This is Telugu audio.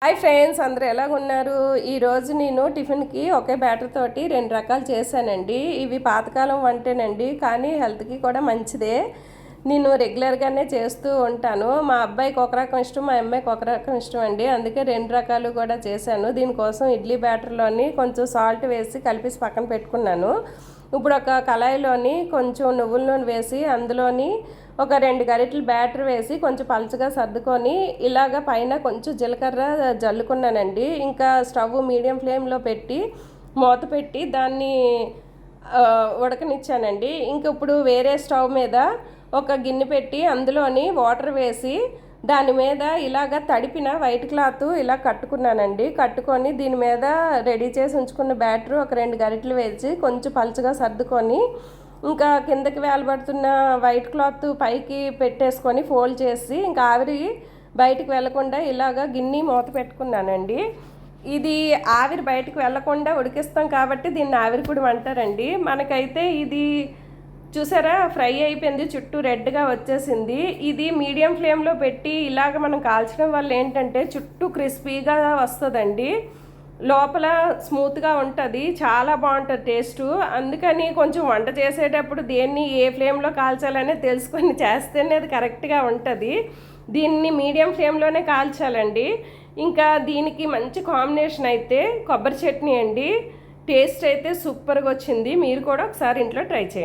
హాయ్ ఫ్రెండ్స్, అందరూ ఎలాగున్నారు? ఈరోజు నేను టిఫిన్కి ఒకే బ్యాటర్ తోటి 2 రకాలు చేశానండి. ఇవి పాతకాలం వంటేనండి, కానీ హెల్త్కి కూడా మంచిదే. నేను రెగ్యులర్గానే చేస్తూ ఉంటాను. మా అబ్బాయికి ఒక రకం ఇష్టం, మా అమ్మాయికి ఒక రకం ఇష్టం అండి. అందుకే 2 రకాలు కూడా చేశాను. దీనికోసం ఇడ్లీ బ్యాటర్లోని కొంచెం సాల్ట్ వేసి కలిపేసి పక్కన పెట్టుకున్నాను. ఇప్పుడు ఒక కళాయిలోని కొంచెం నువ్వుల నూనె వేసి అందులోని ఒక 2 గరిటెలు బ్యాటర్ వేసి కొంచెం పలుచగా సర్దుకొని ఇలాగ పైన కొంచెం జీలకర్ర జల్లుకున్నానండి. ఇంకా స్టవ్ మీడియం ఫ్లేమ్లో పెట్టి మూత పెట్టి దాన్ని ఉడకనిచ్చానండి. ఇంక ఇప్పుడు వేరే స్టవ్ మీద ఒక గిన్నె పెట్టి అందులోని వాటర్ వేసి దాని మీద ఇలాగ తడిపిన వైట్ క్లాత్ ఇలా కట్టుకున్నానండి. కట్టుకొని దీని మీద రెడీ చేసి ఉంచుకున్న బ్యాటర్ ఒక 2 గరిటెలు వేసి కొంచెం పలుచగా సర్దుకొని ఇంకా కిందకి వేలబడుతున్న వైట్ క్లాత్ పైకి పెట్టేసుకొని ఫోల్డ్ చేసి ఇంకా ఆవిరి బయటికి వెళ్లకుండా ఇలాగ గిన్నె మూత పెట్టుకున్నానండి. ఇది ఆవిరి బయటికి వెళ్లకుండా ఉడికిస్తాం కాబట్టి దీన్ని ఆవిరికుడి అంటారండి. మనకైతే ఇది చూసారా, ఫ్రై అయిపోయింది, చుట్టూ రెడ్గా వచ్చేసింది. ఇది మీడియం ఫ్లేమ్లో పెట్టి ఇలాగ మనం కాల్చడం వల్ల ఏంటంటే చుట్టూ క్రిస్పీగా వస్తుందండి, లోపల స్మూత్గా ఉంటుంది, చాలా బాగుంటుంది టేస్టు. అందుకని కొంచెం వంట చేసేటప్పుడు దేన్ని ఏ ఫ్లేమ్లో కాల్చాలనే తెలుసుకొని చేస్తేనే అది కరెక్ట్గా ఉంటుంది. దీన్ని మీడియం ఫ్లేమ్లోనే కాల్చాలండి. ఇంకా దీనికి మంచి కాంబినేషన్ అయితే కొబ్బరి చట్నీ అండి. టేస్ట్ అయితే సూపర్గా వచ్చింది. మీరు కూడా ఒకసారి ఇంట్లో ట్రై చేయండి.